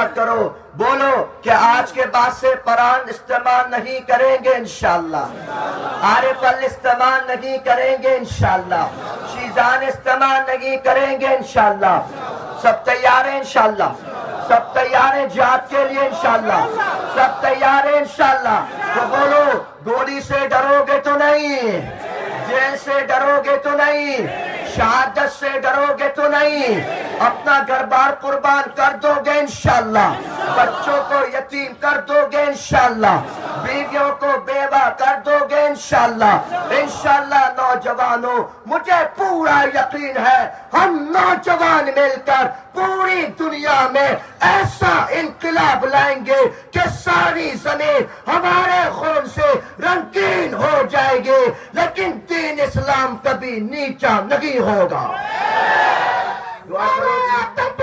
کرو، بولو کہ آج کے بعد سے قرآن استعمال نہیں کریں گے انشاءاللہ، عارف استعمال نہیں کریں گے انشاءاللہ، شیزان استعمال نہیں کریں گے انشاءاللہ۔ سب تیار ہیں انشاءاللہ؟ سب تیار ہیں جہاد کے لیے انشاءاللہ؟ سب تیار ہیں انشاءاللہ؟ تو بولو گولی سے ڈرو گے تو نہیں، جیل سے ڈرو گے تو نہیں، شہادت سے ڈرو گے تو نہیں، اپنا گھر بار قربان کر دو گے انشاءاللہ، بچوں کو یتیم کر دو گے انشاءاللہ، بیویوں کو بیوہ کر دو گے انشاءاللہ۔ انشاءاللہ نوجوانوں، مجھے پورا یقین ہے ہم نوجوان مل کر پوری دنیا میں ایسا انقلاب لائیں گے کہ ساری زمین ہمارے خون سے رنگین ہو جائے گی، لیکن دین اسلام کبھی نیچا نہیں ہوگا۔ دعا کرو۔